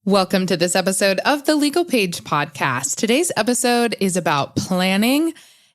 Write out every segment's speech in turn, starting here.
Welcome to this episode of the Legal Paige podcast. Today's episode is about planning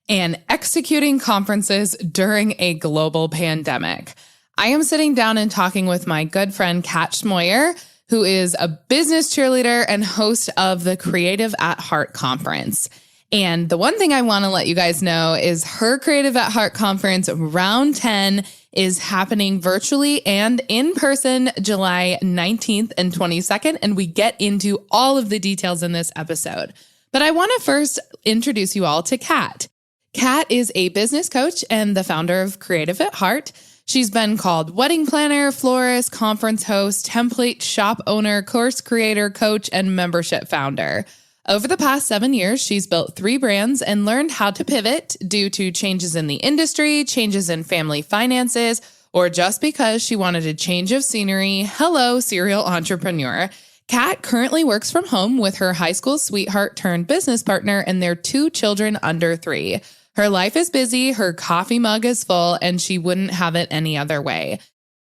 and executing conferences during a global pandemic. I am sitting down and talking with my good friend, Kat Schmoyer, who is a business cheerleader and host of the Creative at Heart conference. And the one thing I want to let you guys know is her Creative at Heart conference, round 10, is happening virtually and in person July 19th and 22nd. And we get into all of the details in this episode. But I want to first introduce you all to Kat. Kat is a business coach and the founder of Creative at Heart. She's been called wedding planner, florist, conference host, template shop owner, course creator, coach, and membership founder. Over the past 7 years, she's built 3 brands and learned how to pivot due to changes in the industry, changes in family finances, or just because she wanted a change of scenery. Hello, serial entrepreneur. Kat currently works from home with her high school sweetheart turned business partner and their 2 children under 3. Her life is busy, her coffee mug is full, and she wouldn't have it any other way.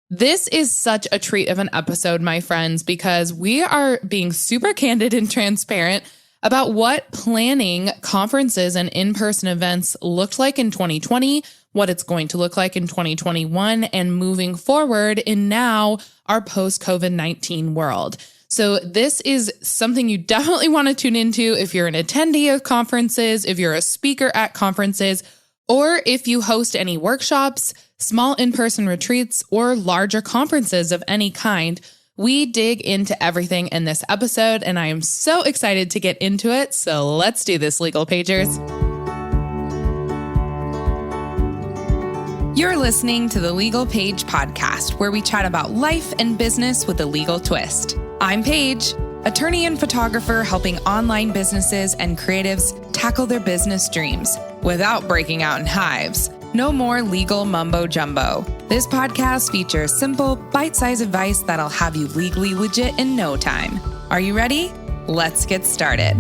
This is such a treat of an episode, my friends, because we are being super candid and transparent about what planning conferences and in-person events looked like in 2020, what it's going to look like in 2021, and moving forward in now our post-COVID-19 world. So this is something you definitely want to tune into if you're an attendee of conferences, if you're a speaker at conferences, or if you host any workshops, small in-person retreats, or larger conferences of any kind. We dig into everything in this episode, and I am so excited to get into it. So let's do this, Legal Pagers. You're listening to the Legal Paige podcast, where we chat about life and business with a legal twist. I'm Paige, attorney and photographer helping online businesses and creatives tackle their business dreams without breaking out in hives. No more legal mumbo jumbo. This podcast features simple, bite-sized advice that'll have you legally legit in no time. Are you ready? Let's get started.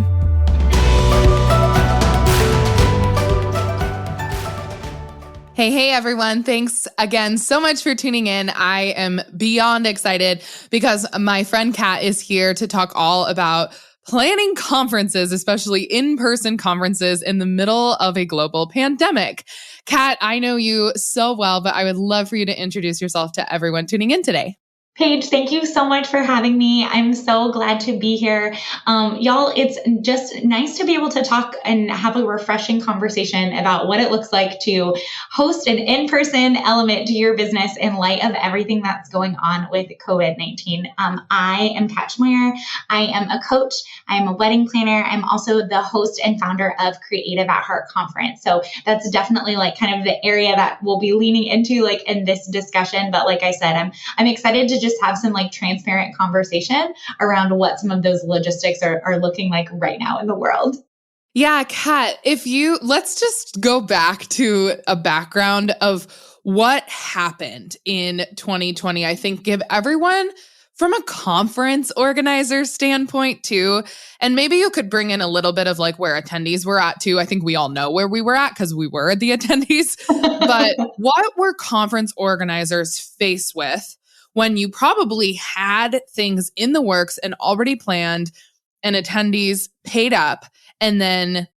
Hey, everyone. Thanks again so much for tuning in. I am beyond excited because my friend Kat is here to talk all about planning conferences, especially in-person conferences in the middle of a global pandemic. Kat, I know you so well, but I would love for you to introduce yourself to everyone tuning in today. Paige, thank you so much for having me. I'm so glad to be here. Y'all, it's just nice to be able to talk and have a refreshing conversation about what it looks like to host an in-person element to your business in light of everything that's going on with COVID-19. I am Kat Schmoyer. I am a coach. I am a wedding planner. I'm also the host and founder of Creative at Heart conference. So that's definitely like kind of the area that we'll be leaning into like in this discussion. But like I said, I'm excited to just have some like transparent conversation around what some of those logistics are looking like right now in the world. Yeah, Kat, let's just go back to a background of what happened in 2020. I think give everyone from a conference organizer standpoint too, and maybe you could bring in a little bit of like where attendees were at too. I think we all know where we were at because we were the attendees, but what were conference organizers faced with when you probably had things in the works and already planned and attendees paid up? And then,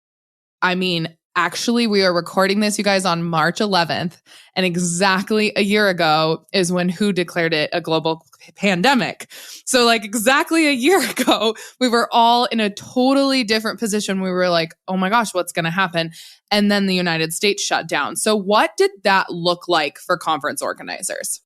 actually, we are recording this, you guys, on March 11th. And exactly a year ago is when WHO declared it a global pandemic. So like exactly a year ago, we were all in a totally different position. We were like, oh my gosh, what's going to happen? And then the United States shut down. So what did that look like for conference organizers?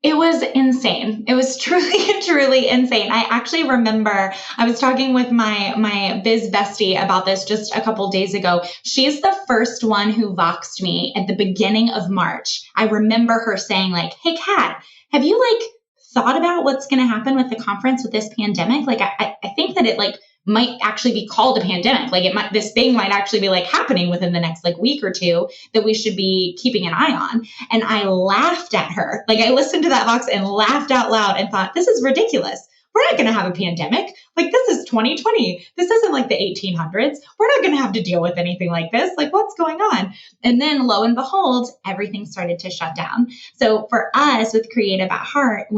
It was insane. It was truly, truly insane. I actually remember I was talking with my biz bestie about this just a couple days ago. She's the first one who voxed me at the beginning of March. I remember her saying like, hey, Kat, have you like thought about what's going to happen with the conference with this pandemic? Like, I think that it like might actually be called a pandemic. Like this thing might actually be like happening within the next like week or two that we should be keeping an eye on. And I laughed at her. Like I listened to that box and laughed out loud and thought, this is ridiculous. we're not going to have a pandemic. Like, this is 2020. This isn't like the 1800s. We're not going to have to deal with anything like this. Like, what's going on? And then lo and behold, everything started to shut down. So for us with Creative at Heart,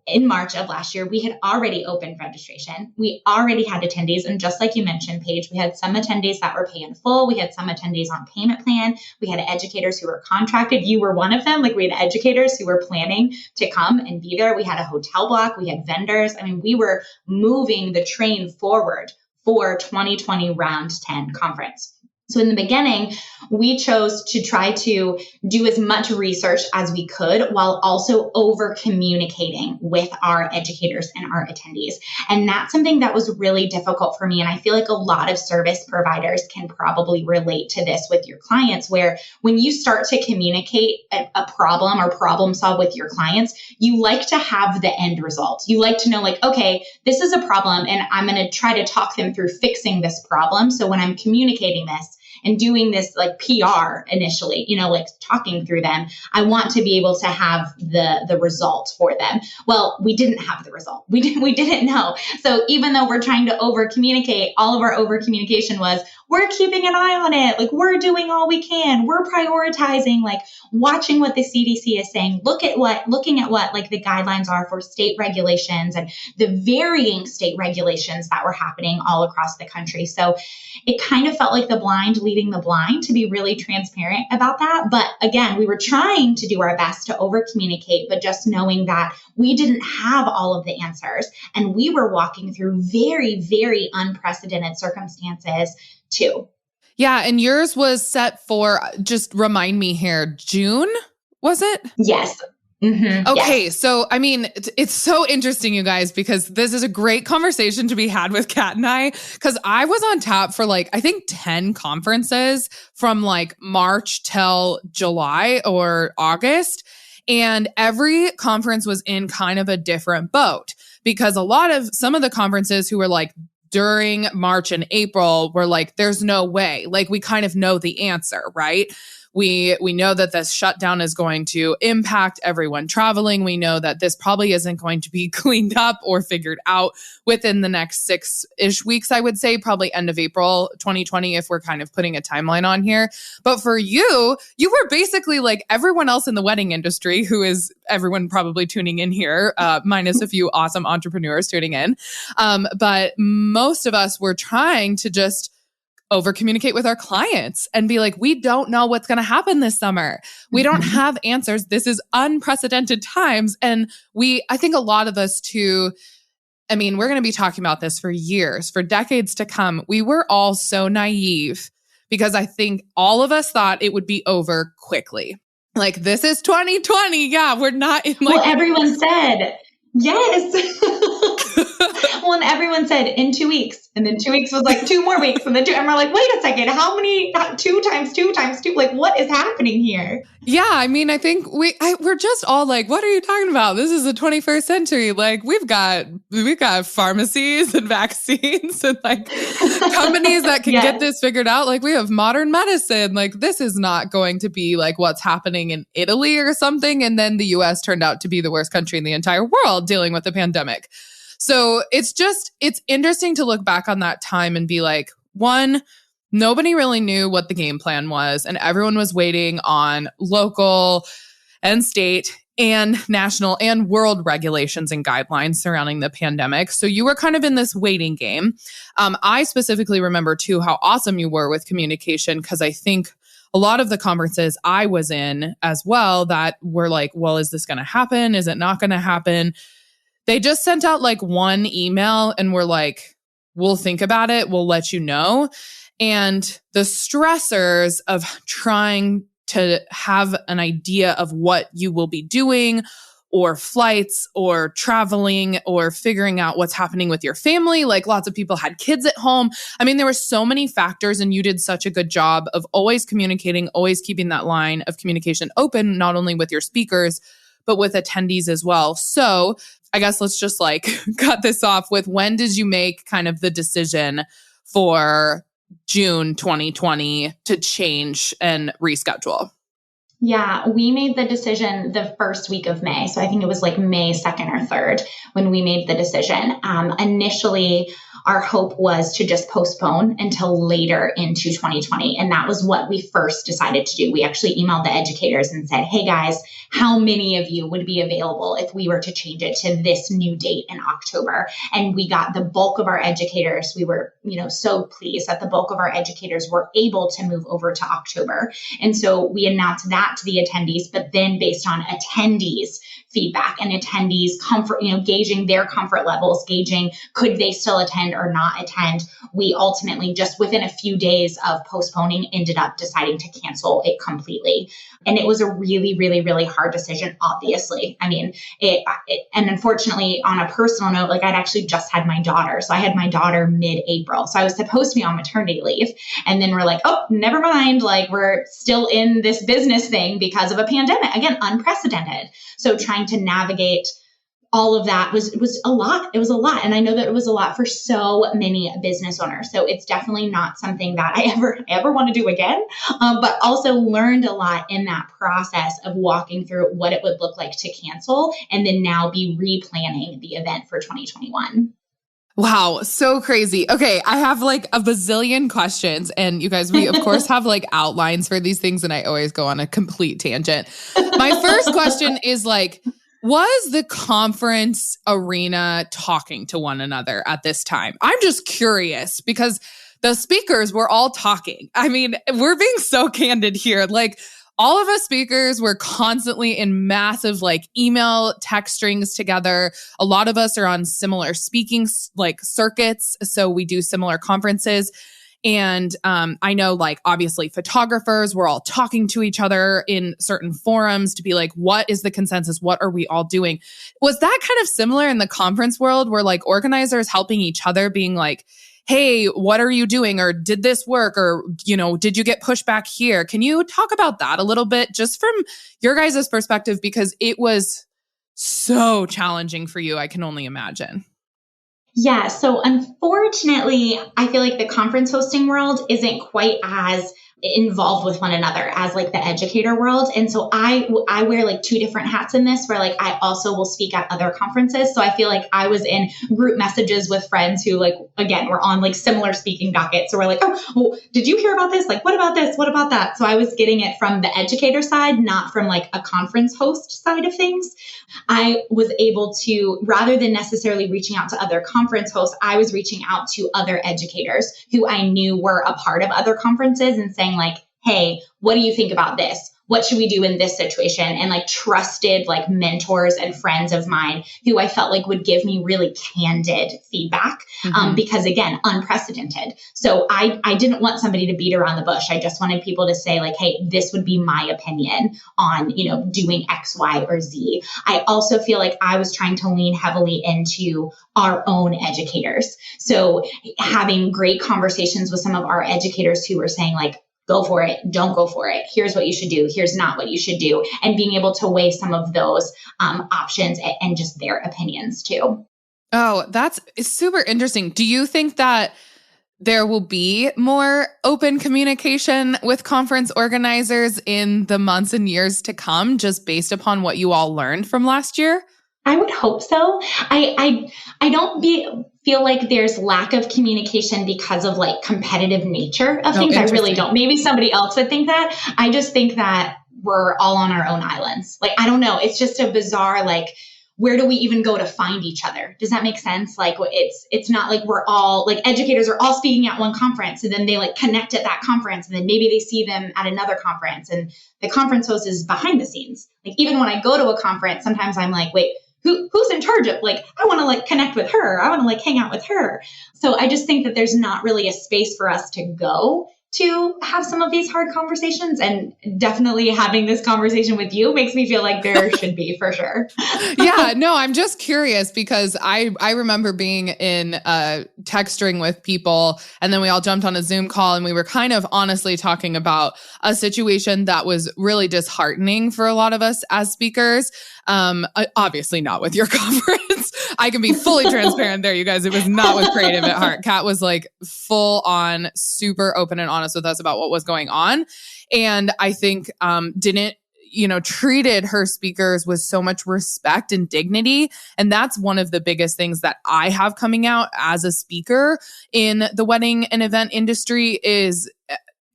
in March of last year, we had already opened registration. We already had attendees. And just like you mentioned, Paige, we had some attendees that were pay in full. We had some attendees on payment plan. We had educators who were contracted. You were one of them. Like, we had educators who were planning to come and be there. We had a hotel block. We had vendors. I mean, we were moving the train forward for 2020 Round 10 conference. So in the beginning, we chose to try to do as much research as we could while also over communicating with our educators and our attendees. And that's something that was really difficult for me. And I feel like a lot of service providers can probably relate to this with your clients, where when you start to communicate a problem or problem solve with your clients, you like to have the end result. You like to know, like, okay, this is a problem and I'm going to try to talk them through fixing this problem. So when I'm communicating this, and doing this like PR initially, like talking through them, I want to be able to have the result for them. Well, we didn't have the result. We didn't know. So even though we're trying to over communicate, all of our over communication was, we're keeping an eye on it. Like, we're doing all we can. We're prioritizing, like watching what the CDC is saying, looking at what like the guidelines are for state regulations and the varying state regulations that were happening all across the country. So it kind of felt like the blind leading the blind, to be really transparent about that. But again, we were trying to do our best to over communicate, but just knowing that we didn't have all of the answers and we were walking through very, very unprecedented circumstances too. Yeah. And yours was set for, just remind me here, June, was it? Yes. Mm-hmm. Okay. Yes. So, I mean, it's so interesting, you guys, because this is a great conversation to be had with Kat and I, because I was on tap for like, I think 10 conferences from like March till July or August. And every conference was in kind of a different boat, because some of the conferences who were like during March and April were like, there's no way. Like, we kind of know the answer, right? We know that this shutdown is going to impact everyone traveling. We know that this probably isn't going to be cleaned up or figured out within the next 6-ish weeks, I would say, probably end of April 2020, if we're kind of putting a timeline on here. But for you were basically like everyone else in the wedding industry, who is everyone probably tuning in here, minus a few awesome entrepreneurs tuning in. But most of us were trying to just over communicate with our clients and be like, we don't know what's going to happen this summer. We don't have answers. This is unprecedented times. And I think a lot of us too, I mean, we're going to be talking about this for years, for decades to come. We were all so naive because I think all of us thought it would be over quickly. Like, this is 2020. Yeah, we're not in like... Well, everyone said, yes. Well, and everyone said in 2 weeks, and then 2 weeks was like 2 more weeks, and then and we're like, wait a second, how many? 2 times 2 times 2? Like, what is happening here? Yeah, I mean, I think we're just all like, what are you talking about? This is the 21st century. Like, we've got pharmacies and vaccines and like companies that can get this figured out. Like, we have modern medicine. Like, this is not going to be like what's happening in Italy or something. And then the US turned out to be the worst country in the entire world dealing with the pandemic. So it's interesting to look back on that time and be like, one, nobody really knew what the game plan was, and everyone was waiting on local and state and national and world regulations and guidelines surrounding the pandemic. So you were kind of in this waiting game. I specifically remember too how awesome you were with communication, because I think a lot of the conferences I was in as well that were like, well, is this going to happen? Is it not going to happen? They just sent out like one email and were like, we'll think about it. We'll let you know. And the stressors of trying to have an idea of what you will be doing, or flights, or traveling, or figuring out what's happening with your family. Like, lots of people had kids at home. I mean, there were so many factors, and you did such a good job of always communicating, always keeping that line of communication open, not only with your speakers, but with attendees as well. So I guess let's just like cut this off with, when did you make kind of the decision for June 2020 to change and reschedule? Yeah, we made the decision the first week of May. So I think it was like May 2nd or 3rd when we made the decision. Initially, our hope was to just postpone until later into 2020. And that was what we first decided to do. We actually emailed the educators and said, hey guys, how many of you would be available if we were to change it to this new date in October? And we got the bulk of our educators. We were, so pleased that the bulk of our educators were able to move over to October. And so we announced that to the attendees, but then based on attendees' feedback and attendees' comfort, gauging their comfort levels, gauging could they still attend or not attend, we ultimately just within a few days of postponing ended up deciding to cancel it completely. And it was a really, really, really hard decision, obviously. I mean, and unfortunately, on a personal note, like I'd actually just had my daughter. So I had my daughter mid-April. So I was supposed to be on maternity leave. And then we're like, oh, never mind. Like we're still in this business thing because of a pandemic. Again, unprecedented. So trying to navigate all of that was a lot. It was a lot. And I know that it was a lot for so many business owners. So it's definitely not something that I ever want to do again. But also learned a lot in that process of walking through what it would look like to cancel and then now be replanning the event for 2021. Wow, so crazy. Okay, I have like a bazillion questions, and you guys, we of course have like outlines for these things, and I always go on a complete tangent. My first question is like, was the conference arena talking to one another at this time? I'm just curious because the speakers were all talking. I mean, we're being so candid here. Like, all of us speakers were constantly in massive like email text strings together. A lot of us are on similar speaking like circuits. So we do similar conferences. And I know like obviously photographers were all talking to each other in certain forums to be like, what is the consensus? What are we all doing? Was that kind of similar in the conference world where like organizers helping each other being like, hey, what are you doing? Or did this work? Or, did you get pushback here? Can you talk about that a little bit just from your guys' perspective? Because it was so challenging for you, I can only imagine. Yeah. So unfortunately, I feel like the conference hosting world isn't quite as involved with one another as like the educator world. And so I wear like two different hats in this where like I also will speak at other conferences. So I feel like I was in group messages with friends who like, again, were on like similar speaking dockets. So we're like, oh, well, did you hear about this? Like, what about this? What about that? So I was getting it from the educator side, not from like a conference host side of things. I was able to, rather than necessarily reaching out to other conference hosts, I was reaching out to other educators who I knew were a part of other conferences and saying like, hey, what do you think about this? What should we do in this situation? And like trusted like mentors and friends of mine who I felt like would give me really candid feedback because again, unprecedented. So I didn't want somebody to beat around the bush. I just wanted people to say like, hey, this would be my opinion on, doing X, Y, or Z. I also feel like I was trying to lean heavily into our own educators. So having great conversations with some of our educators who were saying like, go for it, don't go for it. Here's what you should do. Here's not what you should do. And being able to weigh some of those options and just their opinions too. Oh, that's super interesting. Do you think that there will be more open communication with conference organizers in the months and years to come, just based upon what you all learned from last year? I would hope so. I don't feel like there's lack of communication because of like competitive nature of things. I really don't. Maybe somebody else would think that. I just think that we're all on our own islands. Like, I don't know. It's just a bizarre, like, where do we even go to find each other? Does that make sense? Like it's not like we're all like educators are all speaking at one conference and then they like connect at that conference and then maybe they see them at another conference and the conference host is behind the scenes. Like even when I go to a conference, sometimes I'm like, wait, who's in charge of like, I want to like connect with her. I want to like hang out with her. So I just think that there's not really a space for us to go to have some of these hard conversations, and definitely having this conversation with you makes me feel like there should be for sure. Yeah, no, I'm just curious because I remember being in a text string with people and then we all jumped on a Zoom call and we were kind of honestly talking about a situation that was really disheartening for a lot of us as speakers. Obviously not with your conference. I can be fully transparent there, you guys. It was not with Creative at Heart. Kat was like full on super open and honest with us about what was going on. And I think, treated her speakers with so much respect and dignity. And that's one of the biggest things that I have coming out as a speaker in the wedding and event industry is,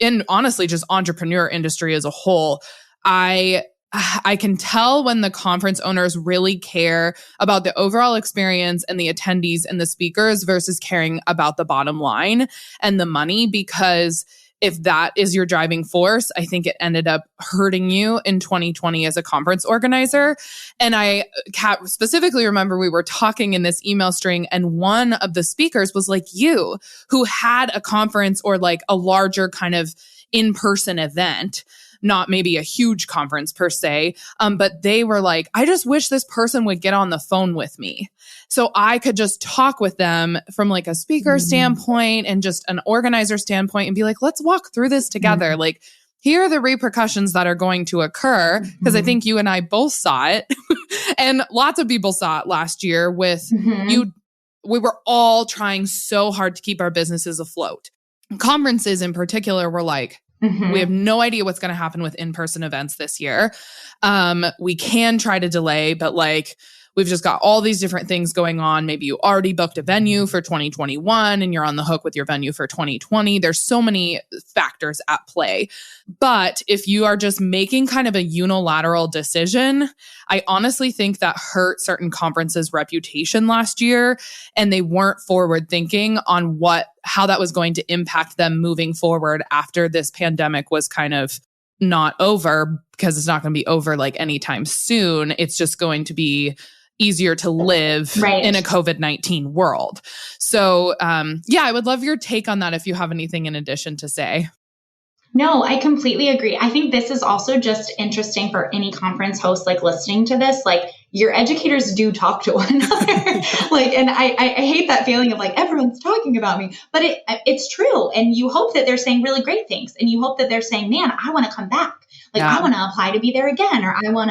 and honestly, just entrepreneur industry as a whole. I can tell when the conference owners really care about the overall experience and the attendees and the speakers versus caring about the bottom line and the money, because if that is your driving force, I think it ended up hurting you in 2020 as a conference organizer. And I specifically remember we were talking in this email string, and one of the speakers was like you, who had a conference or like a larger kind of in-person event, not maybe a huge conference per se, but they were like, I just wish this person would get on the phone with me so I could just talk with them from like a speaker standpoint and just an organizer standpoint and be like, let's walk through this together. Like, here are the repercussions that are going to occur, because I think you and I both saw it and lots of people saw it last year with you. We were all trying so hard to keep our businesses afloat. Conferences in particular were like, we have no idea what's going to happen with in-person events this year. We can try to delay, but like we've just got all these different things going on. Maybe you already booked a venue for 2021 and you're on the hook with your venue for 2020. There's so many factors at play. But if you are just making kind of a unilateral decision, I honestly think that hurt certain conferences' reputation last year, and they weren't forward thinking on how that was going to impact them moving forward after this pandemic was kind of not over, because it's not going to be over like anytime soon. It's just going to be easier to live in a COVID-19 world. So I would love your take on that if you have anything in addition to say. No, I completely agree. I think this is also just interesting for any conference host, like listening to this, like your educators do talk to one another. And I hate that feeling of like, everyone's talking about me, but it's true. And you hope that they're saying really great things. And you hope that they're saying, man, I want to come back. I want to apply to be there again, or I want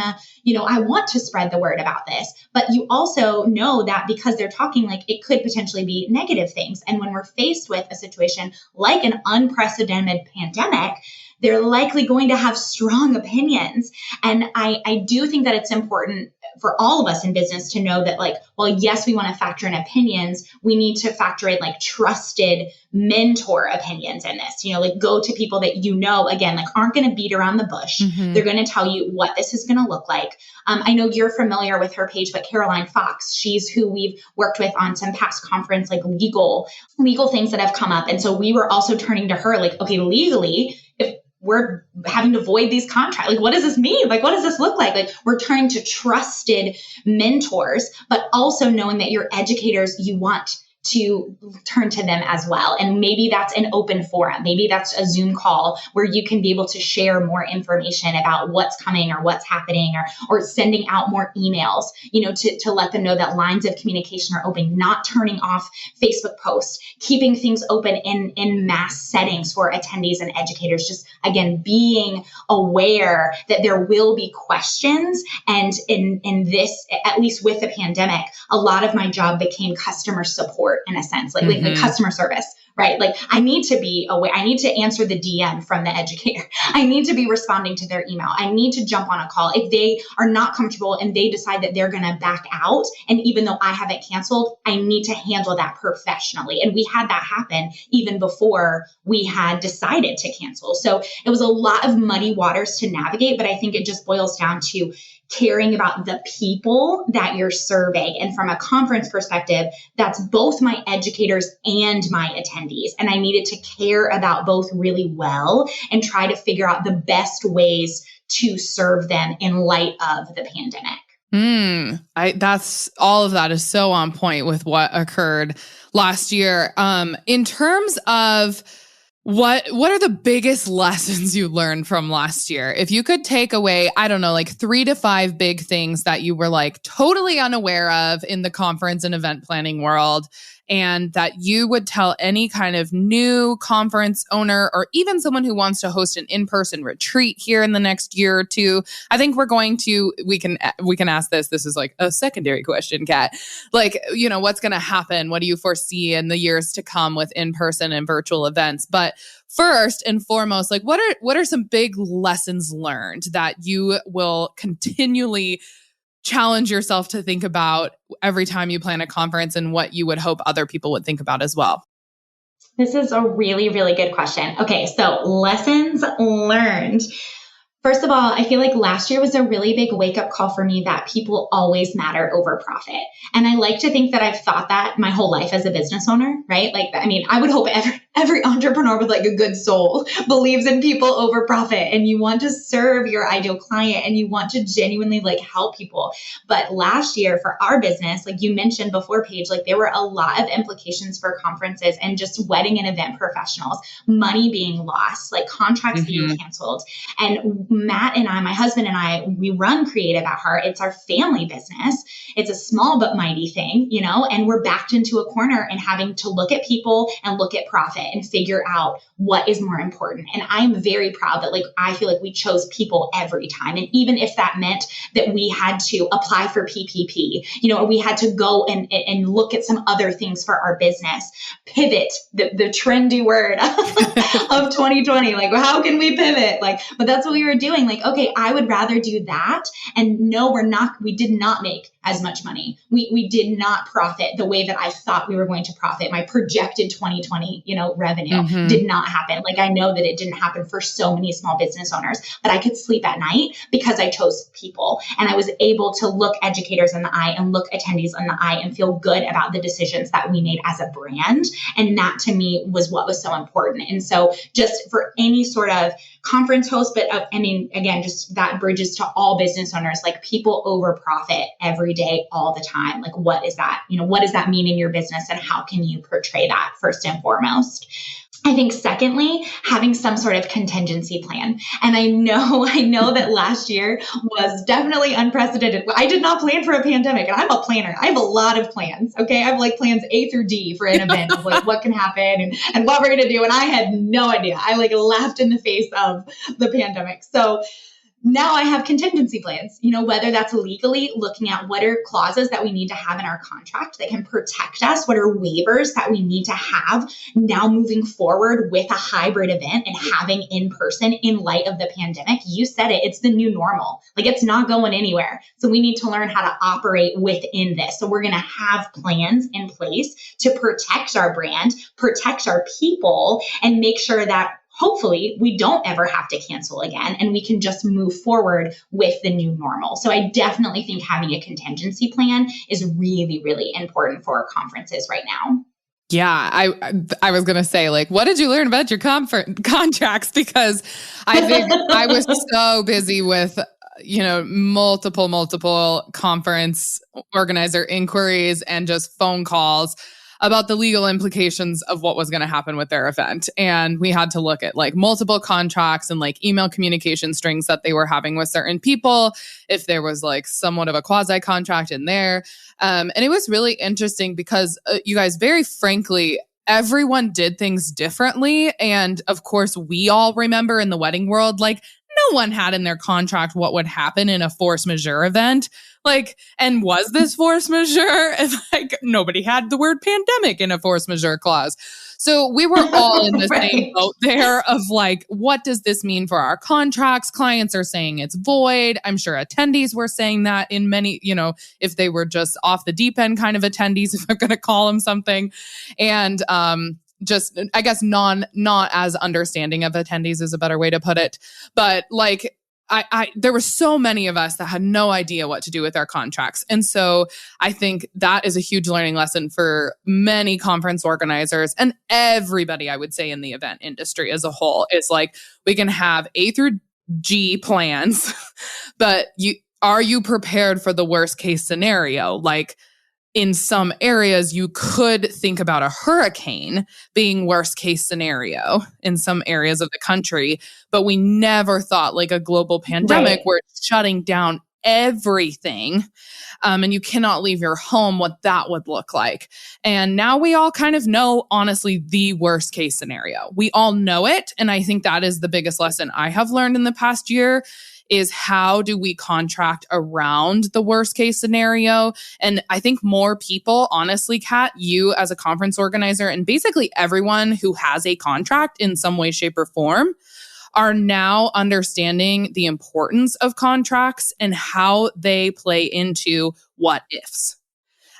to spread the word about this. But you also know that because they're talking, like it could potentially be negative things. And when we're faced with a situation like an unprecedented pandemic, they're likely going to have strong opinions. And I do think that it's important for all of us in business to know that, like, well, yes, we want to factor in opinions. We need to factor in like trusted mentor opinions in this, like go to people that, again, like aren't going to beat around the bush. They're going to tell you what this is going to look like. I know you're familiar with her Paige, but Caroline Fox, she's who we've worked with on some past conference, like legal things that have come up. And so we were also turning to her like, okay, legally, if we're having to void these contracts, like, what does this mean? Like, what does this look like? Like, we're turning to trusted mentors, but also knowing that your educators, you want to turn to them as well. And maybe that's an open forum. Maybe that's a Zoom call where you can be able to share more information about what's coming or what's happening, or sending out more emails, to let them know that lines of communication are open, not turning off Facebook posts, keeping things open in mass settings for attendees and educators. Just, again, being aware that there will be questions. And in this, at least with the pandemic, a lot of my job became customer support in a sense, like customer service, right? Like I need to be aware. I need to answer the DM from the educator. I need to be responding to their email. I need to jump on a call. If they are not comfortable and they decide that they're going to back out, and even though I haven't canceled, I need to handle that professionally. And we had that happen even before we had decided to cancel. So it was a lot of muddy waters to navigate, but I think it just boils down to caring about the people that you're serving. And from a conference perspective, that's both my educators and my attendees. And I needed to care about both really well and try to figure out the best ways to serve them in light of the pandemic. That's all of that is so on point with what occurred last year. In terms of what are the biggest lessons you learned from last year? If you could take away, I don't know, like 3 to 5 big things that you were like totally unaware of in the conference and event planning world, and that you would tell any kind of new conference owner or even someone who wants to host an in-person retreat here in the next year or two. I think we can ask this. This is like a secondary question, Kat. Like, what's going to happen? What do you foresee in the years to come with in-person and virtual events? But But first and foremost, like what are some big lessons learned that you will continually challenge yourself to think about every time you plan a conference, and what you would hope other people would think about as well? This is a really, really good question. Okay, so lessons learned. First of all, I feel like last year was a really big wake up call for me that people always matter over profit. And I like to think that I've thought that my whole life as a business owner, right? Like, I mean, I would hope every entrepreneur with like a good soul believes in people over profit, and you want to serve your ideal client and you want to genuinely like help people. But last year for our business, like you mentioned before, Paige, like there were a lot of implications for conferences and just wedding and event professionals, money being lost, like contracts being canceled. And Matt and I, my husband and I, we run Creative at Heart. It's our family business. It's a small but mighty thing, you know, and we're backed into a corner and having to look at people and look at profit and figure out what is more important. And I'm very proud that like, I feel like we chose people every time. And even if that meant that we had to apply for PPP, you know, or we had to go and look at some other things for our business, pivot, the trendy word of 2020, like, how can we pivot? Like, but that's what we were doing. Like, okay, I would rather do that. And no, we did not make as much money. We did not profit the way that I thought we were going to profit. My projected 2020, you know, revenue did not happen. Like, I know that it didn't happen for so many small business owners, but I could sleep at night because I chose people, and I was able to look educators in the eye and look attendees in the eye and feel good about the decisions that we made as a brand. And that to me was what was so important. And so just for any sort of conference host, but I mean, again, just that bridges to all business owners, like people over profit every day, all the time. Like, what is that? You know, what does that mean in your business, and how can you portray that first and foremost? I think secondly, having some sort of contingency plan. And I know that last year was definitely unprecedented. I did not plan for a pandemic, and I'm a planner. I have a lot of plans. Okay. I have like plans A through D for an event of like what can happen and what we're going to do. And I had no idea. I like laughed in the face of the pandemic. So now I have contingency plans, you know, whether that's legally looking at what are clauses that we need to have in our contract that can protect us, what are waivers that we need to have now moving forward with a hybrid event and having in person in light of the pandemic. You said it, it's the new normal. Like, it's not going anywhere. So we need to learn how to operate within this. So we're going to have plans in place to protect our brand, protect our people, and make sure that hopefully we don't ever have to cancel again, and we can just move forward with the new normal. So I definitely think having a contingency plan is really, really important for our conferences right now. Yeah, I was going to say, like, what did you learn about your contracts? Because I think I was so busy with, you know, multiple conference organizer inquiries and just phone calls about the legal implications of what was going to happen with their event. And we had to look at like multiple contracts and like email communication strings that they were having with certain people, if there was like somewhat of a quasi contract in there. And it was really interesting because you guys, very frankly, everyone did things differently. And of course, we all remember in the wedding world, like, no one had in their contract what would happen in a force majeure event. Like, and was this force majeure? And like, nobody had the word pandemic in a force majeure clause. So we were all in the Right. same boat there of like, what does this mean for our contracts? Clients are saying it's void. I'm sure attendees were saying that in many, you know, if they were just off the deep end kind of attendees, if I'm going to call them something. And, just, I guess, not as understanding of attendees is a better way to put it. But like, there were so many of us that had no idea what to do with our contracts. And so I think that is a huge learning lesson for many conference organizers and everybody, I would say, in the event industry as a whole. Is like, we can have A through G plans, but are you prepared for the worst case scenario? Like, in some areas, you could think about a hurricane being worst case scenario in some areas of the country, but we never thought like a global pandemic where it's shutting down everything. And you cannot leave your home, what that would look like. And now we all kind of know, honestly, the worst case scenario. We all know it. And I think that is the biggest lesson I have learned in the past year is how do we contract around the worst case scenario? And I think more people, honestly, Kat, you as a conference organizer and basically everyone who has a contract in some way, shape, or form are now understanding the importance of contracts and how they play into what ifs.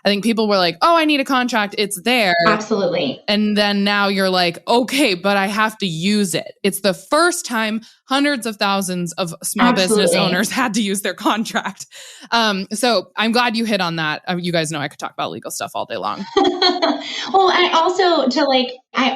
I think people were like, oh, I need a contract. It's there. Absolutely. And then now you're like, okay, but I have to use it. It's the first time hundreds of thousands of small business owners had to use their contract. So I'm glad you hit on that. You guys know I could talk about legal stuff all day long. Well, I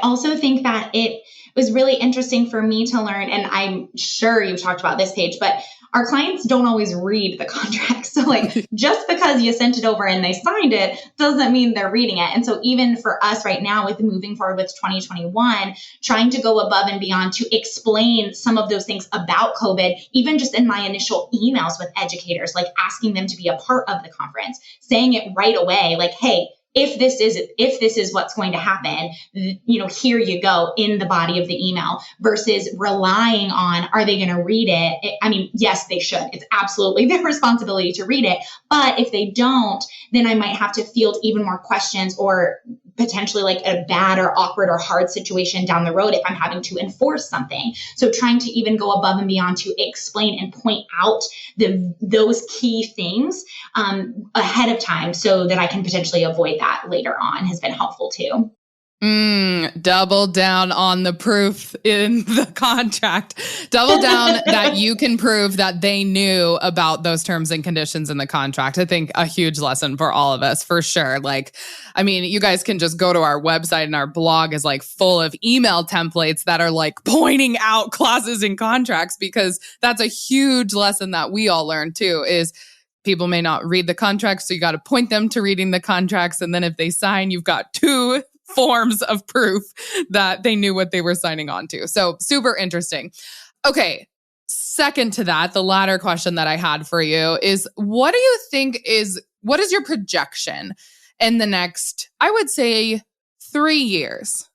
also think that it was really interesting for me to learn, and I'm sure you've talked about this, Paige, but our clients don't always read the contract. So just because you sent it over and they signed it doesn't mean they're reading it. And so even for us right now with moving forward with 2021, trying to go above and beyond to explain some of those things about COVID, even just in my initial emails with educators, asking them to be a part of the conference, saying it right away, hey, if this is what's going to happen, here you go in the body of the email, versus relying on, are they going to read it? I mean, yes, they should. It's absolutely their responsibility to read it. But if they don't, then I might have to field even more questions, or potentially a bad or awkward or hard situation down the road if I'm having to enforce something. So trying to even go above and beyond to explain and point out those key things ahead of time so that I can potentially avoid that later on has been helpful too. Double down on the proof in the contract. Double down that you can prove that they knew about those terms and conditions in the contract. I think a huge lesson for all of us, for sure. You guys can just go to our website, and our blog is full of email templates that are pointing out clauses in contracts, because that's a huge lesson that we all learned too, is people may not read the contracts. So you got to point them to reading the contracts. And then if they sign, you've got two forms of proof that they knew what they were signing on to. So super interesting. Okay. Second to that, the latter question that I had for you is, what is your projection in the next, I would say, 3 years?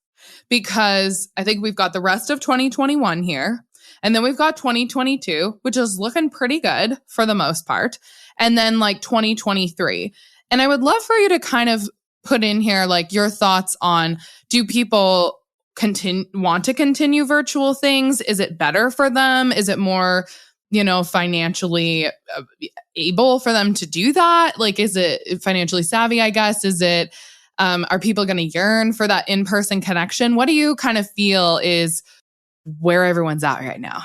Because I think we've got the rest of 2021 here. And then we've got 2022, which is looking pretty good for the most part. And then 2023. And I would love for you to kind of put in here your thoughts on, do people want to continue virtual things? Is it better for them? Is it more, financially able for them to do that? Is it financially savvy, I guess? Is it, are people going to yearn for that in-person connection? What do you kind of feel is where everyone's at right now?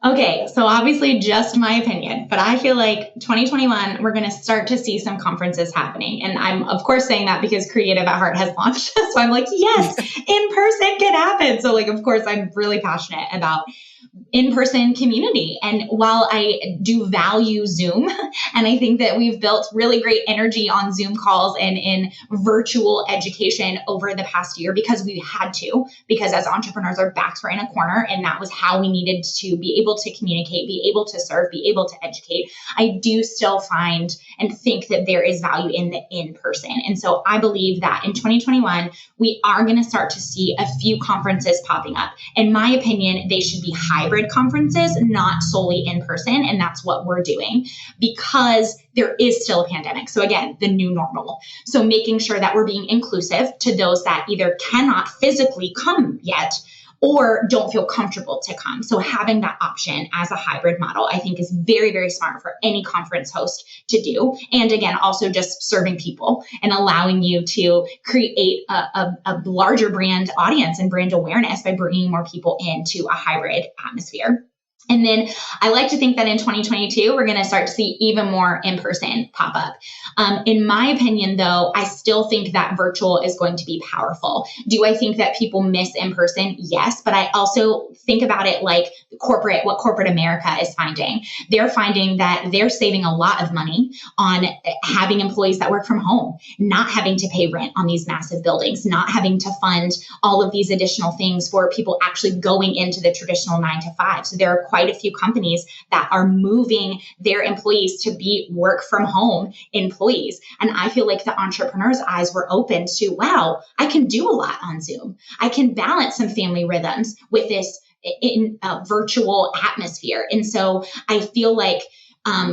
Okay, so obviously just my opinion, but I feel 2021, we're going to start to see some conferences happening. And I'm, of course, saying that because Creative at Heart has launched. So I'm yes, in person can happen. So of course, I'm really passionate about in-person community. And while I do value Zoom, and I think that we've built really great energy on Zoom calls and in virtual education over the past year, because we had to, because as entrepreneurs, our backs were in a corner, and that was how we needed to be able to communicate, be able to serve, be able to educate. I do still find and think that there is value in the in-person. And so I believe that in 2021, we are going to start to see a few conferences popping up. In my opinion, they should be hybrid conferences, not solely in person. And that's what we're doing, because there is still a pandemic. So again, the new normal. So making sure that we're being inclusive to those that either cannot physically come yet or don't feel comfortable to come. So having that option as a hybrid model, I think, is very, very smart for any conference host to do. And again, also just serving people and allowing you to create a larger brand audience and brand awareness by bringing more people into a hybrid atmosphere. And then I like to think that in 2022, we're going to start to see even more in-person pop up. In my opinion, though, I still think that virtual is going to be powerful. Do I think that people miss in-person? Yes, but I also think about it like what corporate America is finding. They're finding that they're saving a lot of money on having employees that work from home, not having to pay rent on these massive buildings, not having to fund all of these additional things for people actually going into the traditional 9 to 5. So there are quite a few companies that are moving their employees to be work from home employees. And I feel like the entrepreneurs' eyes were opened to, wow, I can do a lot on Zoom. I can balance some family rhythms with this in a virtual atmosphere. And so I feel like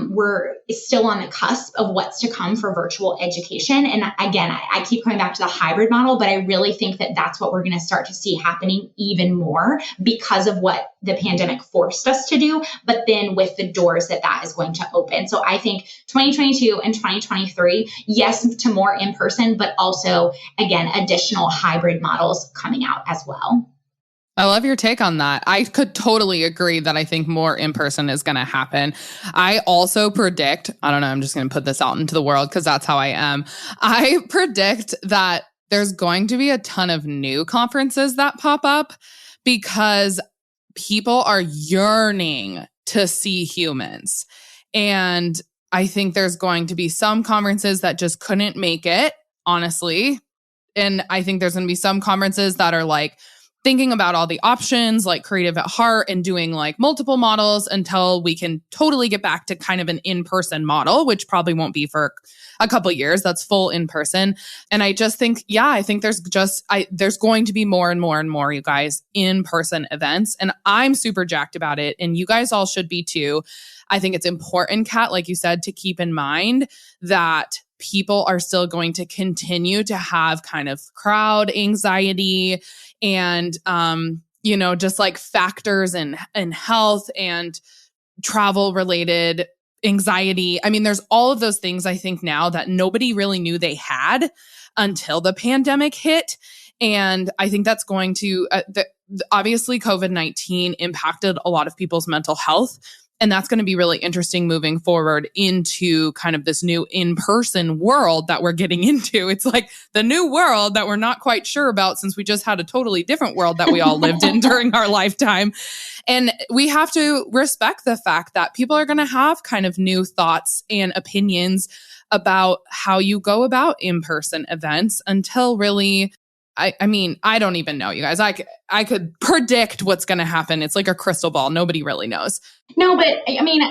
we're still on the cusp of what's to come for virtual education. And again, I keep coming back to the hybrid model, but I really think that that's what we're going to start to see happening even more because of what the pandemic forced us to do, but then with the doors that is going to open. So I think 2022 and 2023, yes, to more in person, but also, again, additional hybrid models coming out as well. I love your take on that. I could totally agree that I think more in person is going to happen. I also predict, I don't know, I'm just going to put this out into the world because that's how I am. I predict that there's going to be a ton of new conferences that pop up because people are yearning to see humans. And I think there's going to be some conferences that just couldn't make it, honestly. And I think there's going to be some conferences that are like, thinking about all the options, like creative at heart and doing like multiple models until we can totally get back to kind of an in-person model, which probably won't be for a couple of years. That's full in person. And I just think, I think there's going to be more and more and more, you guys, in-person events. And I'm super jacked about it. And you guys all should be too. I think it's important, Kat, like you said, to keep in mind that people are still going to continue to have kind of crowd anxiety and, just like factors in health and travel related anxiety. I mean, there's all of those things I think now that nobody really knew they had until the pandemic hit. And I think that's going to, obviously COVID-19 impacted a lot of people's mental health. And that's going to be really interesting moving forward into kind of this new in-person world that we're getting into. It's like the new world that we're not quite sure about since we just had a totally different world that we all lived in during our lifetime. And we have to respect the fact that people are going to have kind of new thoughts and opinions about how you go about in-person events until really I mean, I don't even know, you guys. I could predict what's going to happen. It's like a crystal ball. Nobody really knows. No, but I mean,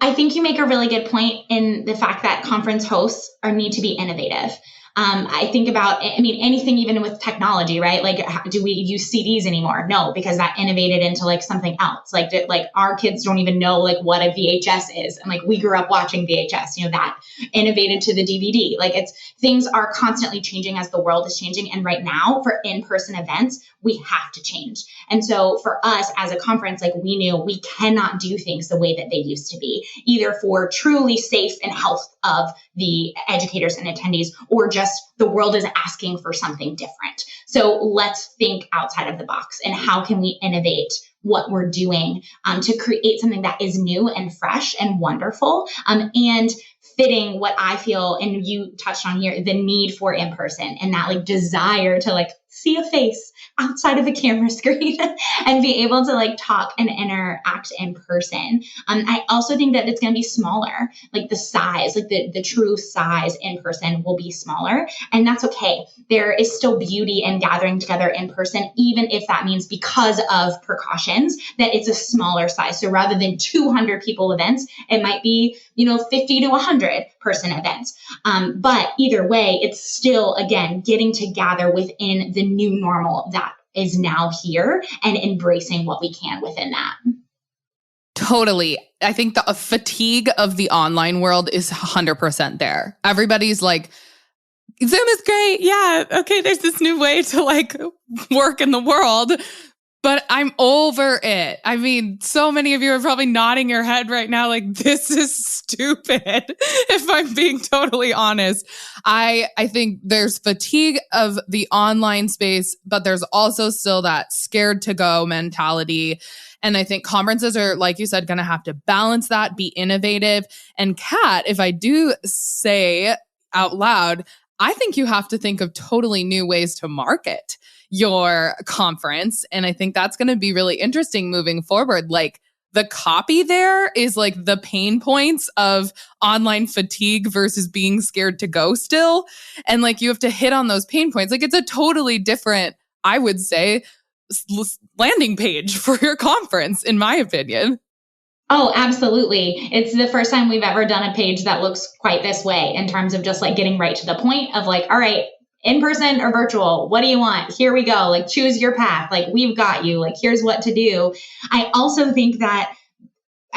I think you make a really good point in the fact that conference hosts need to be innovative. I think about, anything even with technology, right? Like, do we use CDs anymore? No, because that innovated into like something else. Like our kids don't even know like what a VHS is. And like we grew up watching VHS, that innovated to the DVD. Like things are constantly changing as the world is changing. And right now for in-person events, we have to change. And so for us as a conference, like we knew we cannot do things the way that they used to be, either for truly safe and health of the educators and attendees, or just the world is asking for something different. So let's think outside of the box and how can we innovate what we're doing to create something that is new and fresh and wonderful and fitting what I feel, and you touched on here, the need for in-person and that like desire to like see a face outside of a camera screen and be able to like talk and interact in person. I also think that it's going to be smaller, like the size, like the true size in person will be smaller, and that's okay. There is still beauty in gathering together in person, even if that means because of precautions that it's a smaller size. So rather than 200 people events, it might be, 50 to 100 person events. But either way, it's still, again, getting to gather within the new normal that is now here and embracing what we can within that. Totally. I think the fatigue of the online world is 100% there. Everybody's like, Zoom is great. Yeah. Okay. There's this new way to like work in the world, but I'm over it. I mean, so many of you are probably nodding your head right now like, this is stupid, if I'm being totally honest. I think there's fatigue of the online space, but there's also still that scared to go mentality. And I think conferences are, like you said, going to have to balance that, be innovative. And Kat, if I do say out loud, I think you have to think of totally new ways to market your conference. And I think that's going to be really interesting moving forward. Like the copy there is like the pain points of online fatigue versus being scared to go still. And like you have to hit on those pain points. Like it's a totally different, I would say, landing page for your conference, in my opinion. Oh, absolutely. It's the first time we've ever done a page that looks quite this way in terms of just like getting right to the point of like, all right, in person or virtual. What do you want? Here we go. Like, choose your path. Like, we've got you. Like, here's what to do. I also think that,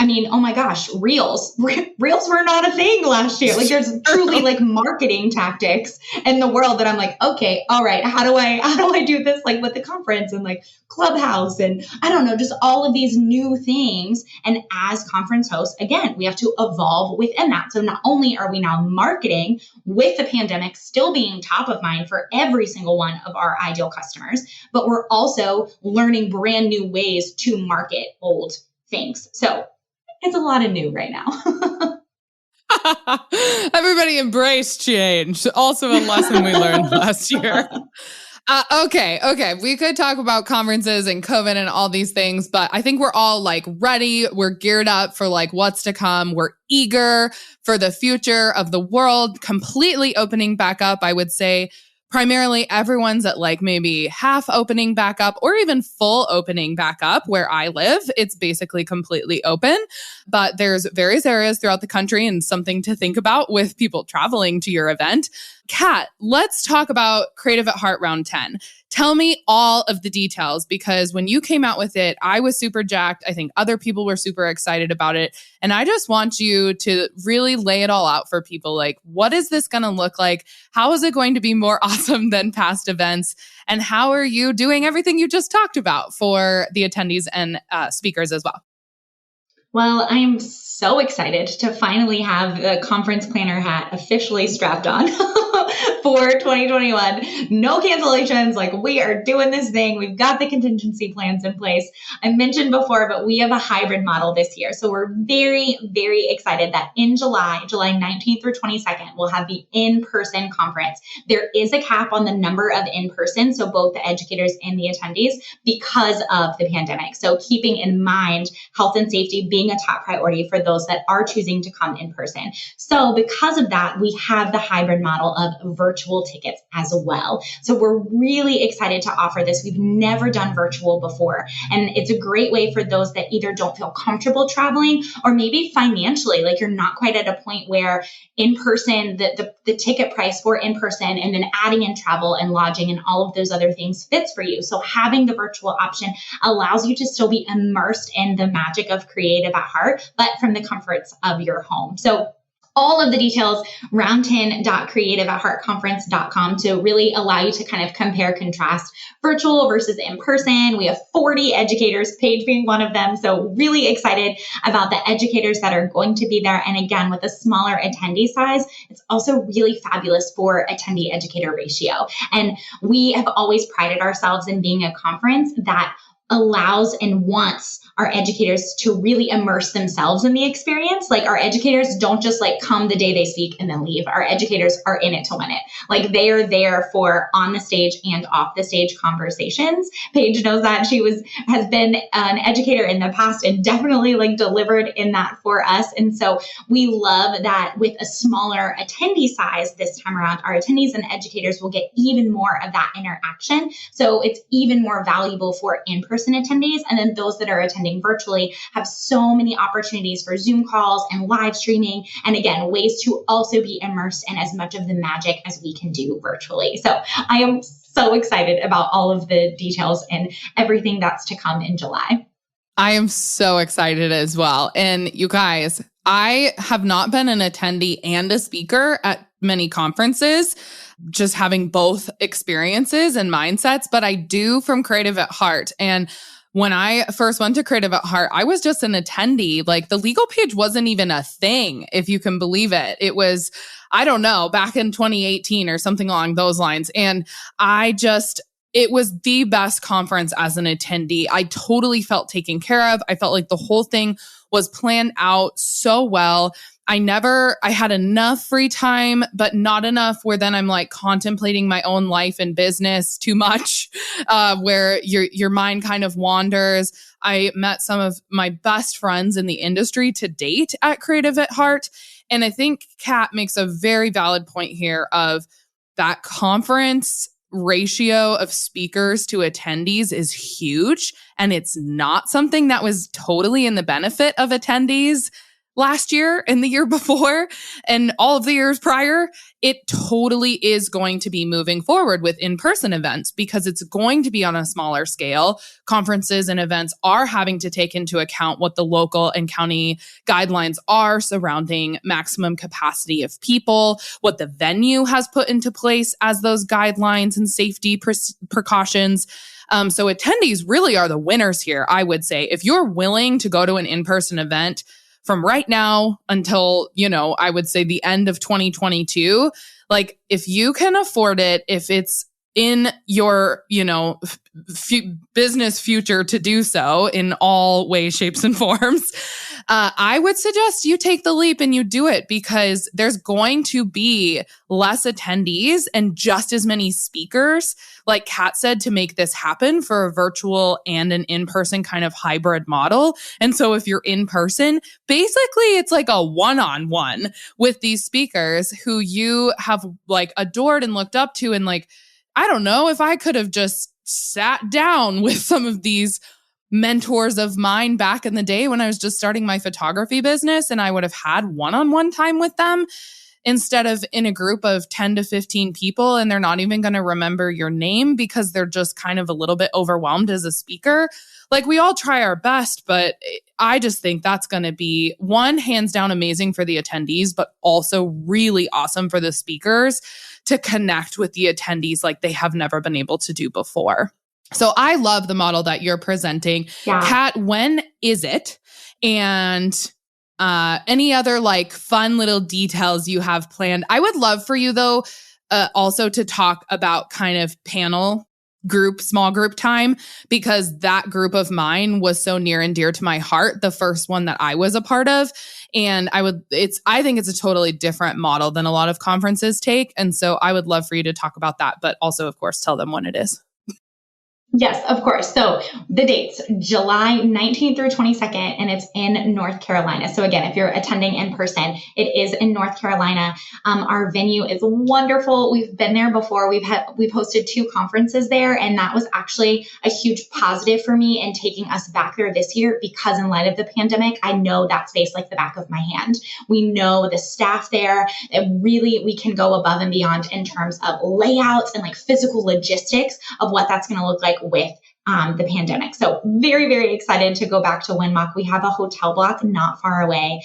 I mean, oh my gosh, reels were not a thing last year. Like, there's truly like marketing tactics in the world that I'm like, okay, all right, how do I do this like with the conference and like Clubhouse and I don't know, just all of these new things. And as conference hosts, again, we have to evolve within that. So not only are we now marketing with the pandemic still being top of mind for every single one of our ideal customers, but we're also learning brand new ways to market old things. So it's a lot of new right now. Everybody embrace change. Also a lesson we learned last year. Okay. We could talk about conferences and COVID and all these things, but I think we're all like ready. We're geared up for like what's to come. We're eager for the future of the world completely opening back up. I would say primarily everyone's at like maybe half opening back up or even full opening back up. Where I live, it's basically completely open, but there's various areas throughout the country and something to think about with people traveling to your event. Kat, let's talk about Creative at Heart Round 10. Tell me all of the details, because when you came out with it, I was super jacked. I think other people were super excited about it. And I just want you to really lay it all out for people. Like, what is this going to look like? How is it going to be more awesome than past events? And how are you doing everything you just talked about for the attendees and speakers as well? Well, I am so excited to finally have the conference planner hat officially strapped on for 2021. No cancellations. Like, we are doing this thing. We've got the contingency plans in place. I mentioned before, but we have a hybrid model this year. So we're very, very excited that in July 19th through 22nd, we'll have the in-person conference. There is a cap on the number of in-person, so both the educators and the attendees, because of the pandemic. So keeping in mind health and safety being a top priority for those that are choosing to come in person. So because of that, we have the hybrid model of virtual tickets as well. So we're really excited to offer this. We've never done virtual before. And it's a great way for those that either don't feel comfortable traveling or maybe financially, like you're not quite at a point where in person, the ticket price for in person and then adding in travel and lodging and all of those other things fits for you. So having the virtual option allows you to still be immersed in the magic of Creative at Heart, but from the comforts of your home. So all of the details, round10.creativeatheartconference.com, to really allow you to kind of compare, contrast virtual versus in person. We have 40 educators, Paige being one of them. So really excited about the educators that are going to be there. And again, with a smaller attendee size, it's also really fabulous for attendee educator ratio. And we have always prided ourselves in being a conference that allows and wants our educators to really immerse themselves in the experience. Like, our educators don't just like come the day they speak and then leave. Our educators are in it to win it. Like, they are there for on the stage and off the stage conversations. Paige knows that. She has been an educator in the past and definitely like delivered in that for us. And so we love that with a smaller attendee size this time around, our attendees and educators will get even more of that interaction. So it's even more valuable for in-person attendees. And then those that are attending virtually have so many opportunities for Zoom calls and live streaming. And again, ways to also be immersed in as much of the magic as we can do virtually. So I am so excited about all of the details and everything that's to come in July. I am so excited as well. And you guys, I have not been an attendee and a speaker at many conferences, just having both experiences and mindsets, but I do from Creative at Heart. And when I first went to Creative at Heart, I was just an attendee. Like, the legal page wasn't even a thing, if you can believe it. It was, I don't know, back in 2018 or something along those lines. And it was the best conference as an attendee. I totally felt taken care of. I felt like the whole thing was planned out so well. I had enough free time, but not enough where then I'm like contemplating my own life and business too much, where your mind kind of wanders. I met some of my best friends in the industry to date at Creative at Heart. And I think Kat makes a very valid point here of that conference ratio of speakers to attendees is huge. And it's not something that was totally in the benefit of attendees last year and the year before and all of the years prior, it totally is going to be moving forward with in-person events because it's going to be on a smaller scale. Conferences and events are having to take into account what the local and county guidelines are surrounding maximum capacity of people, what the venue has put into place as those guidelines and safety precautions. So attendees really are the winners here, I would say. If you're willing to go to an in-person event from right now until, I would say the end of 2022, like if you can afford it, if it's in your, business future to do so in all ways, shapes, and forms, I would suggest you take the leap and you do it because there's going to be less attendees and just as many speakers, like Kat said, to make this happen for a virtual and an in-person kind of hybrid model. And so if you're in person, basically it's like a one-on-one with these speakers who you have like adored and looked up to. And like, I don't know if I could have just sat down with some of these mentors of mine back in the day when I was just starting my photography business and I would have had one-on-one time with them instead of in a group of 10 to 15 people and they're not even going to remember your name because they're just kind of a little bit overwhelmed as a speaker. Like we all try our best, but I just think that's going to be one, hands down amazing for the attendees, but also really awesome for the speakers to connect with the attendees like they have never been able to do before. So I love the model that you're presenting. Yeah. Kat, when is it? And any other like fun little details you have planned? I would love for you though, also to talk about kind of panel group, small group time, because that group of mine was so near and dear to my heart, the first one that I was a part of. And I think it's a totally different model than a lot of conferences take. And so I would love for you to talk about that, but also of course, tell them when it is. Yes, of course. So the dates, July 19th through 22nd, and it's in North Carolina. So again, if you're attending in person, it is in North Carolina. Our venue is wonderful. We've been there before. We've hosted 2 conferences there, and that was actually a huge positive for me in taking us back there this year because in light of the pandemic, I know that space like the back of my hand. We know the staff there. Really, we can go above and beyond in terms of layouts and like physical logistics of what that's going to look like with the pandemic. So very, very excited to go back to Winmock. We have a hotel block not far away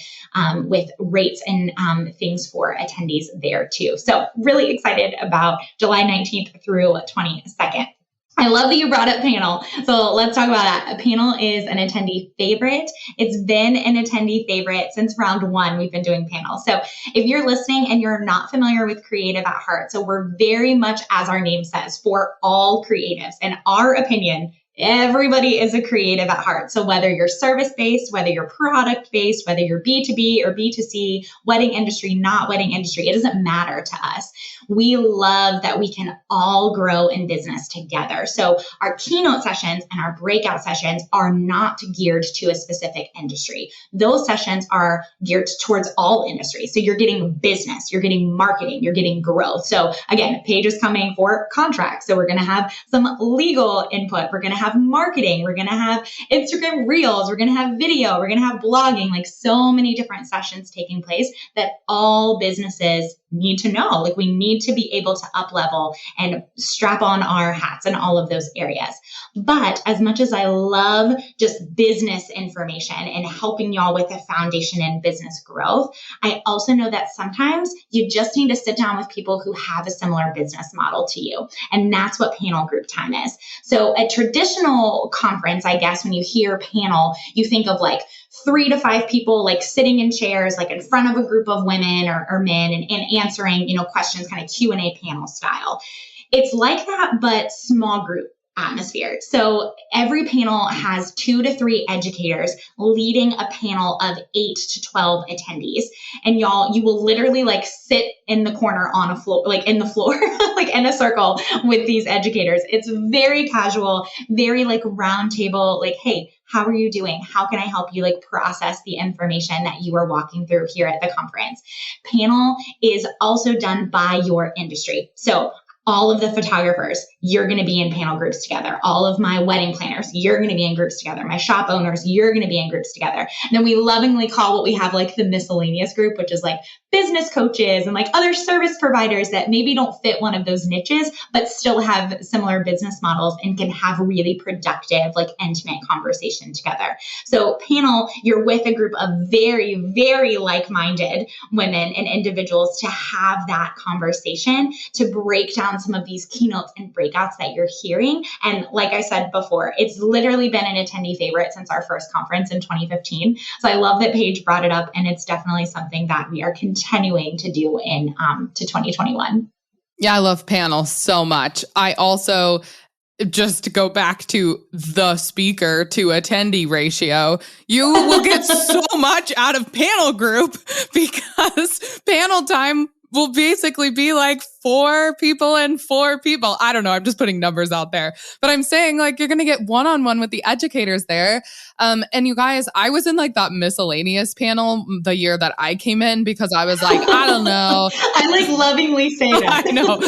with rates and things for attendees there too. So really excited about July 19th through 22nd. I love that you brought up panel. So let's talk about that. A panel is an attendee favorite. It's been an attendee favorite since round 1. We've been doing panels. So if you're listening and you're not familiar with Creative at Heart, so we're very much, as our name says, for all creatives. In our opinion, everybody is a creative at heart. So whether you're service-based, whether you're product-based, whether you're B2B or B2C, wedding industry, not wedding industry, it doesn't matter to us. We love that we can all grow in business together. So our keynote sessions and our breakout sessions are not geared to a specific industry. Those sessions are geared towards all industries. So you're getting business, you're getting marketing, you're getting growth. So again, Paige is coming for contracts. So we're going to have some legal input. We're going to have marketing. We're going to have Instagram Reels. We're going to have video. We're going to have blogging, like so many different sessions taking place that all businesses need to know. Like we need to be able to up level and strap on our hats in all of those areas. But as much as I love just business information and helping y'all with a foundation in business growth, I also know that sometimes you just need to sit down with people who have a similar business model to you. And that's what panel group time is. So a traditional conference, I guess, when you hear panel, you think of like 3 to 5 people like sitting in chairs, like in front of a group of women or men and answering, questions, kind of Q&A panel style. It's like that, but small group atmosphere. So every panel has 2 to 3 educators leading a panel of 8 to 12 attendees. And y'all, you will literally like sit in the corner on a floor, like in the floor, like in a circle with these educators. It's very casual, very like round table, like, hey, how are you doing? How can I help you like process the information that you are walking through here at the conference? Panel is also done by your industry. So all of the photographers, you're going to be in panel groups together. All of my wedding planners, you're going to be in groups together. My shop owners, you're going to be in groups together. And then we lovingly call what we have like the miscellaneous group, which is like business coaches and like other service providers that maybe don't fit one of those niches, but still have similar business models and can have really productive, like intimate conversation together. So panel, you're with a group of very, very like-minded women and individuals to have that conversation, to break down some of these keynotes and breakouts that you're hearing. And like I said before, it's literally been an attendee favorite since our first conference in 2015. So I love that Paige brought it up, and it's definitely something that we are continuing to do in to 2021. Yeah, I love panels so much. I also, just to go back to the speaker to attendee ratio, you will get so much out of panel group because panel time will basically be like 4 people and 4 people. I don't know. I'm just putting numbers out there, but I'm saying like you're going to get one-on-one with the educators there. And you guys, I was in like that miscellaneous panel the year that I came in because I was like, I don't know. I like lovingly say that. I know.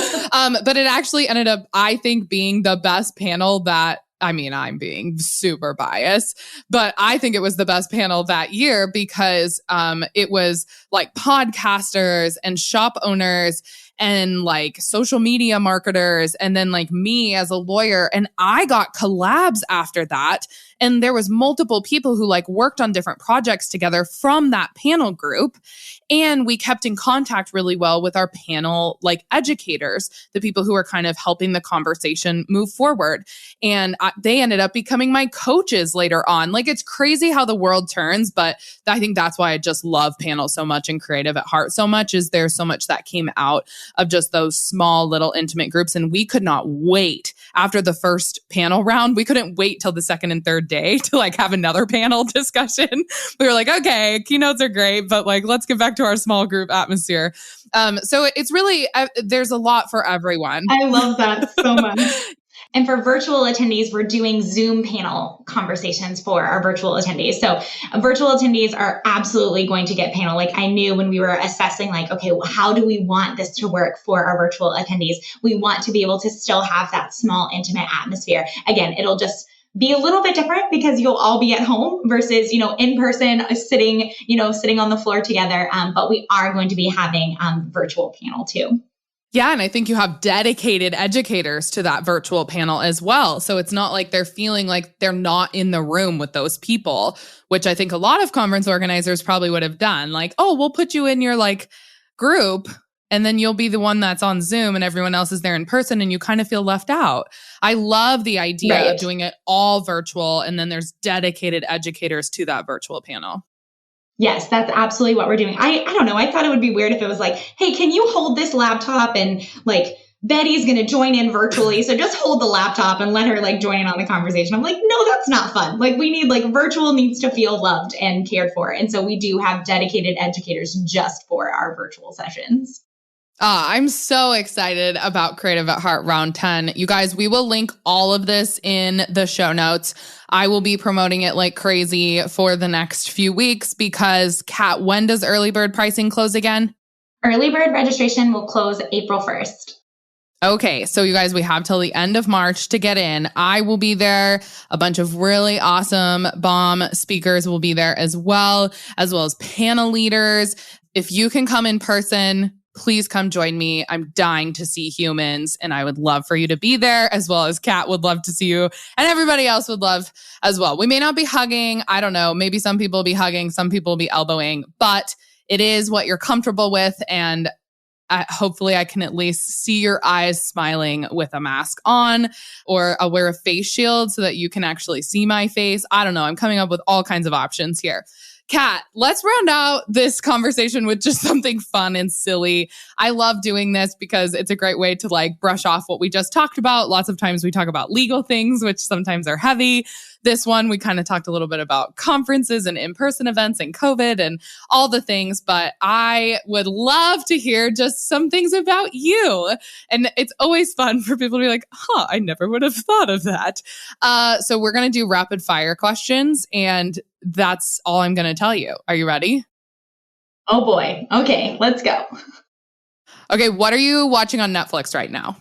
But it actually ended up, I think, being the best panel that, I mean, I'm being super biased, but I think it was the best panel that year because it was like podcasters and shop owners and like social media marketers and then like me as a lawyer. And I got collabs after that. And there was multiple people who like worked on different projects together from that panel group. And we kept in contact really well with our panel, like educators, the people who are kind of helping the conversation move forward. And they ended up becoming my coaches later on. Like it's crazy how the world turns, but I think that's why I just love panels so much and Creative at Heart so much is there's so much that came out of just those small little intimate groups. And we could not wait after the first panel round. We couldn't wait till the second and third day to like have another panel discussion. We were like, okay, keynotes are great, but like, let's get back to our small group atmosphere. So it's really, there's a lot for everyone. I love that so much. And for virtual attendees, we're doing Zoom panel conversations for our virtual attendees. So virtual attendees are absolutely going to get panel. Like I knew when we were assessing like, okay, well, how do we want this to work for our virtual attendees? We want to be able to still have that small, intimate atmosphere. Again, it'll just be a little bit different because you'll all be at home versus, in person sitting on the floor together. But we are going to be having virtual panel too. Yeah. And I think you have dedicated educators to that virtual panel as well. So it's not like they're feeling like they're not in the room with those people, which I think a lot of conference organizers probably would have done. Like, oh, we'll put you in your like group and then you'll be the one that's on Zoom and everyone else is there in person and you kind of feel left out. I love the idea of doing it all virtual and then there's dedicated educators to that virtual panel. Yes, that's absolutely what we're doing. I don't know. I thought it would be weird if it was like, hey, can you hold this laptop and like Betty's going to join in virtually. So just hold the laptop and let her like join in on the conversation. I'm like, no, that's not fun. Like we need like virtual needs to feel loved and cared for. And so we do have dedicated educators just for our virtual sessions. I'm so excited about Creative at Heart Round 10. You guys, we will link all of this in the show notes. I will be promoting it like crazy for the next few weeks because, Kat, when does early bird pricing close again? Early bird registration will close April 1st. Okay, so you guys, we have till the end of March to get in. I will be there. A bunch of really awesome bomb speakers will be there as well as panel leaders. If you can come in person, please come join me. I'm dying to see humans and I would love for you to be there as well as Kat would love to see you and everybody else would love as well. We may not be hugging. I don't know. Maybe some people will be hugging, some people will be elbowing, but it is what you're comfortable with. And hopefully I can at least see your eyes smiling with a mask on, or I'll wear a face shield so that you can actually see my face. I don't know. I'm coming up with all kinds of options here. Kat, let's round out this conversation with just something fun and silly. I love doing this because it's a great way to like brush off what we just talked about. Lots of times we talk about legal things, which sometimes are heavy. This one, we kind of talked a little bit about conferences and in-person events and COVID and all the things, but I would love to hear just some things about you. And it's always fun for people to be like, I never would have thought of that. So we're going to do rapid fire questions and that's all I'm going to tell you. Are you ready? Oh boy. Okay, let's go. Okay, what are you watching on Netflix right now?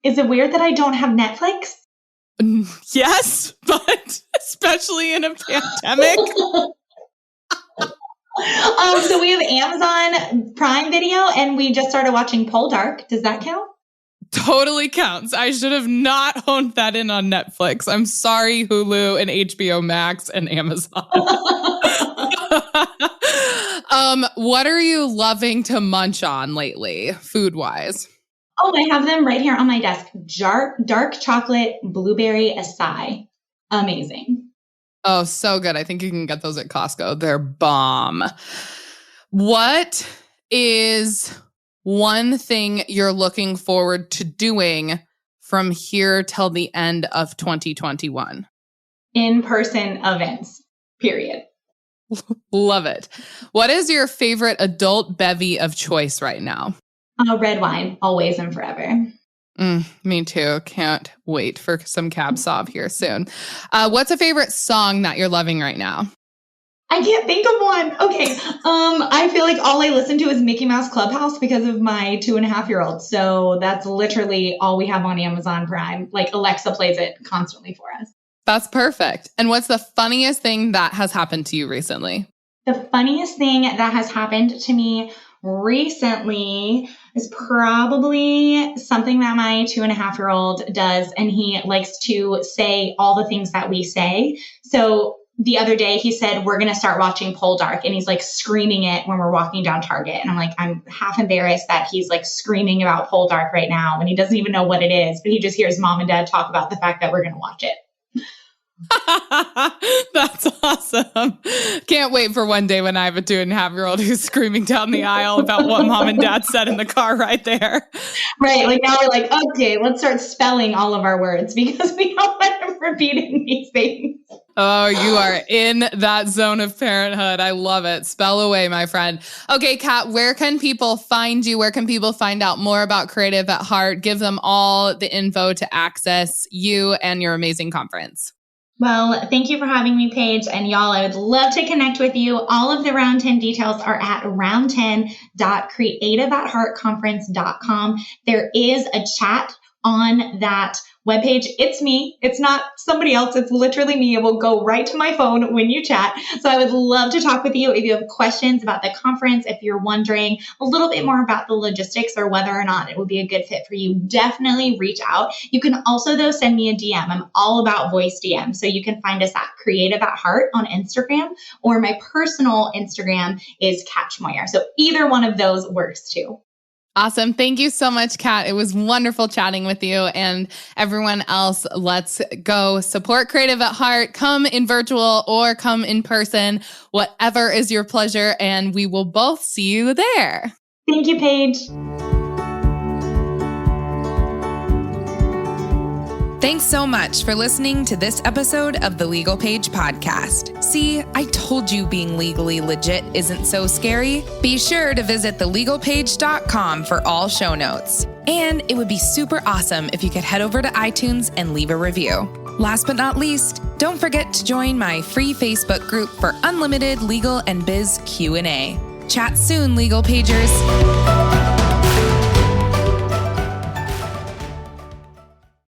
Is it weird that I don't have Netflix? Yes, but especially in a pandemic. So we have Amazon Prime Video, and we just started watching Poldark. Does that count? Totally counts. I should have not honed that in on Netflix. I'm sorry, Hulu and HBO Max and Amazon. What are you loving to munch on lately, food-wise? Oh, I have them right here on my desk. Dark chocolate blueberry acai. Amazing. Oh, so good. I think you can get those at Costco. They're bomb. What is one thing you're looking forward to doing from here till the end of 2021? In-person events, period. Love it. What is your favorite adult bevy of choice right now? Red wine, always and forever. Me too. Can't wait for some Cab Sauv here soon. What's a favorite song that you're loving right now? I can't think of one. Okay. I feel like all I listen to is Mickey Mouse Clubhouse because of my 2.5-year-old. So that's literally all we have on Amazon Prime. Like Alexa plays it constantly for us. That's perfect. And what's the funniest thing that has happened to you recently? The funniest thing that has happened to me recently is probably something that my 2.5-year-old does. And he likes to say all the things that we say. So the other day he said, we're going to start watching Poldark. And he's like screaming it when we're walking down Target. And I'm like, I'm half embarrassed that he's like screaming about Poldark right now when he doesn't even know what it is. But he just hears mom and dad talk about the fact that we're going to watch it. That's awesome. Can't wait for one day when I have a 2.5-year-old who's screaming down the aisle about what mom and dad said in the car right there. Right. Like now we're like, okay, let's start spelling all of our words because we don't want them repeating these things. Oh, you are in that zone of parenthood. I love it. Spell away, my friend. Okay, Kat, where can people find you? Where can people find out more about Creative at Heart? Give them all the info to access you and your amazing conference. Well, thank you for having me, Paige. And y'all, I would love to connect with you. All of the Round 10 details are at round10.creativeatheartconference.com. There is a chat on that webpage. It's me. It's not somebody else. It's literally me. It will go right to my phone when you chat. So I would love to talk with you. If you have questions about the conference, if you're wondering a little bit more about the logistics or whether or not it would be a good fit for you, definitely reach out. You can also, though, send me a DM. I'm all about voice DM. So you can find us at Creative at Heart on Instagram, or my personal Instagram is Kat Schmoyer. So either one of those works too. Awesome. Thank you so much, Kat. It was wonderful chatting with you, and everyone else. Let's go support Creative at Heart. Come in virtual or come in person, whatever is your pleasure. And we will both see you there. Thank you, Paige. Thanks so much for listening to this episode of the Legal Paige podcast. See, I told you being legally legit isn't so scary. Be sure to visit thelegalpage.com for all show notes. And it would be super awesome if you could head over to iTunes and leave a review. Last but not least, don't forget to join my free Facebook group for unlimited legal and biz Q&A. Chat soon, Legal Pagers.